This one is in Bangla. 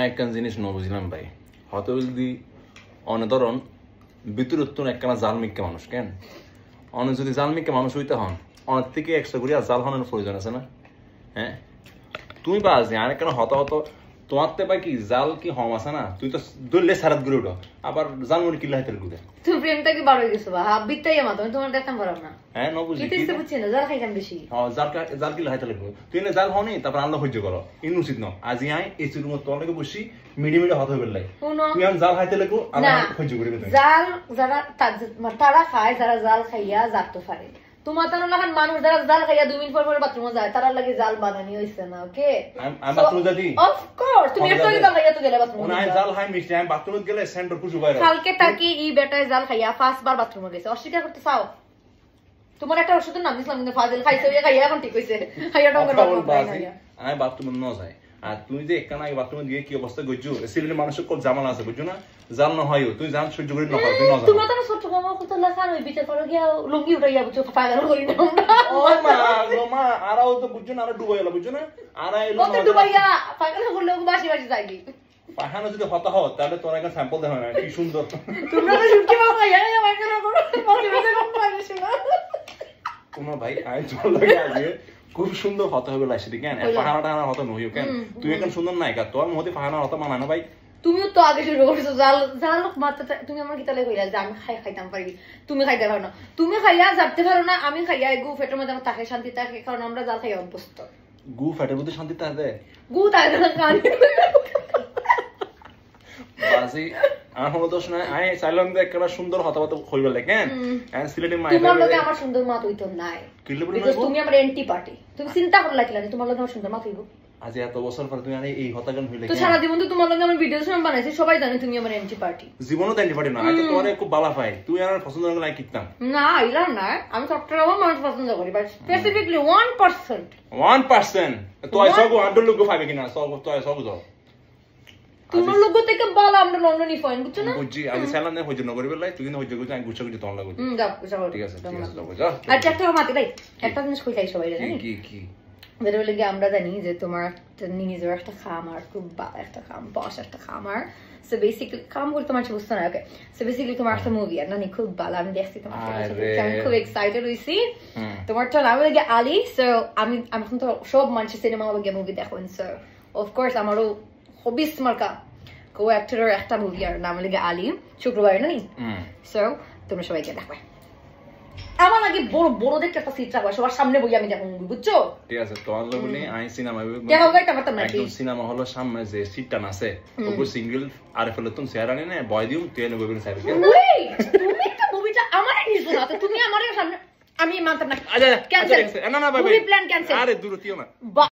একখান জিনিস ন বুঝলাম ভাই হয়তো যদি অনধরন বিতরত্তন একখানা জাল মিক্কা মানুষ কেন অনেক যদি জাল মিক্কা মানুষ হইতে হন অনেক থেকে এক্সট্রা করিয়া জাল হনের প্রয়োজন আছে না হ্যাঁ তুমি পাস আর কেন হত হত তোমার তে ভাই কি জাল কি হম আছে না তুই তো দললে সারাত করে উঠো আবার জাল মরি কিল্লা হাতের গুদে তুই প্রেমটা কি বড় হয়ে গেছো বা বিত্তাই আমার তুমি তোমার দেখতাম পারো না হ্যাঁ ন বুঝি কি বুঝছি না জাল খাইতাম বেশি হ্যাঁ জাল কিল্লা হাতে লাগবে তুই না জাল হনি তারপর আল্লাহ সহ্য করো ইন উচিত ন আজি আই এই রুমত তোর লাগে বসি মিডিমিডি হত হইবে লাই তুই আম জাল খাইতে লাগো আল্লাহ সহ্য করে দেবে জাল যারা তারা খায় যারা জাল খাইয়া জাগতে পারে তোমার তার লাগান মানুষ যারা জাল খাইয়া 2 মিনিট পর বাথরুমে যায় তারা লাগে জাল বানানি হইছে না ওকে আমি বাথরুমে যাই অফ কোর্স তুমি একটু জাল খাইয়া তো গেলে বাথরুমে না জাল খাই মিষ্টি আমি বাথরুমে গেলে সেন্টার পুশু বাইরে কালকে তাকি ই বেটায় জাল খাইয়া 5 বার বাথরুমে গেছে অস্বীকার করতে চাও তোমার একটা ওষুধের নাম দিছিলাম কিন্তু ফাজিল খাইছে ওই খাইয়া এখন ঠিক হইছে খাইয়া ডঙ্গর বাথরুমে আমি বাথরুমে ন যাই আর তুই যে একখানা বাথরুমে গিয়ে কি অবস্থা গইছো সিলেটের মানুষের কোন জামালা আছে বুঝছো না জাল না হয়ও তুই জান সহ্য করে না তুই না জানো তোমার তো ছোট মামা কত লাখান ওই বিচার করো গিয়া লুঙ্গি উঠাইয়া বুঝছো পাগল করি না ও মা আরাও তো বুঝছো না আর ডুবাই গেল বুঝছো না আর এলো কত ডুবাইয়া পাগল করলে বাসি বাসি যাইবি পাহানো যদি হতা হও তাহলে তোর একটা স্যাম্পল দেখা না কি সুন্দর তোমরা তো শুটকি মামা ইয়া পাগল করো বাসি বাসি কম পাইছো না তোমার ভাই আই চল লাগে আজকে খুব সুন্দর হতে হবে লাইছে কেন পাহানাটা না হতে নহিও কেন তুই এখন সুন্দর নায়িকা তোর মধ্যে পাহানা হতে মানানো ভাই তুমিও তো আগে শুরু করছো জাল জাল মাত্রা তুমি আমার গিতালে কইলা যে আমি খাইতাম পারি তুমি খাইতে পারো না তুমি খাইয়া যাতে পারো না আমি খাইয়া গু ফেটের মধ্যে আমার তাকে শান্তি থাকে কারণ আমরা জাল খাইয়া অভ্যস্ত গু ফেটের মধ্যে শান্তি থাকে গু তাকে কান বাসি আর হলো দোষ না আই চাইলাম যে একটা সুন্দর হতাহত হইবে লাগে কেন এন্ড সিলেটি মাই তোমার লগে আমার সুন্দর মাত হইতো নাই তুমি আমার এন্টি পার্টি তুমি চিন্তা করে লাগলা তোমার লগে আমার সুন্দর মাত হইবো আজ এত বছর পর তুমি আরে এই হতাগান হইলে তো সারা জীবন তো তোমার লগে আমার ভিডিও শুন বানাইছি সবাই জানে তুমি আমার এন্টি পার্টি জীবনও তো এন্টি পার্টি না আমি তো তোমারে খুব ভালো পাই তুই আর পছন্দ করে নাই কিতাম না ইলা না আমি সবটাও মানুষ পছন্দ করি বাট স্পেসিফিকলি 1% 1% তো আই সব আন্ডার লোগো পাবে কিনা সব তো আই সব দাও তোমার লোগো থেকে বল আমরা লন্ডনই ফাইন বুঝছো না বুঝি আমি সালাম না হইজ নগর বেলাই তুই কিন্তু হইজ কইছ আমি গুছা গুছা তোমার লাগো যাও ঠিক আছে যাও আচ্ছা একটা মাতি ভাই একটা জিনিস কইলাই সবাই জানেন কি বেরো লাগে আমরা জানি যে তোমার নিজের একটা খামার খুব একটা বস একটা খামার সো বেসিক্যালি কাম করতে মানুষ বুঝতো না ওকে সো বেসিক্যালি তোমার একটা মুভি আর না খুব ভালো আমি দেখছি তোমার আমি খুব এক্সাইটেড হইছি তোমার তো নাম লাগে আলি সো আমি এখন তো সব মানুষের সিনেমা লাগে মুভি দেখুন সো অফকোর্স আমারও হবিস মার্কা কো অ্যাক্টরের একটা মুভি আর নাম লাগে আলি শুক্রবার না নি সো তোমরা সবাইকে দেখবে আমার লাগে বড় বড় দেখতে একটা সিট রাখবা সবার সামনে বই আমি দেখো মুভি বুঝছো ঠিক আছে তো আল্লাহ বলি আই সিনেমা দেখো গাইটা মাত্র না একদম সিনেমা হলো সামনে যে সিটটা আছে ওপর সিঙ্গেল আর ফেলে তুমি শেয়ার আনে না বয় দিও তুই এনে বইবেন সাইড তুমি একটা মুভিটা আমারে নিছো না তুমি আমারে সামনে আমি মানতাম না আচ্ছা ক্যান্সেল না না ভাই মুভি প্ল্যান ক্যান্সেল আরে দূর হইও না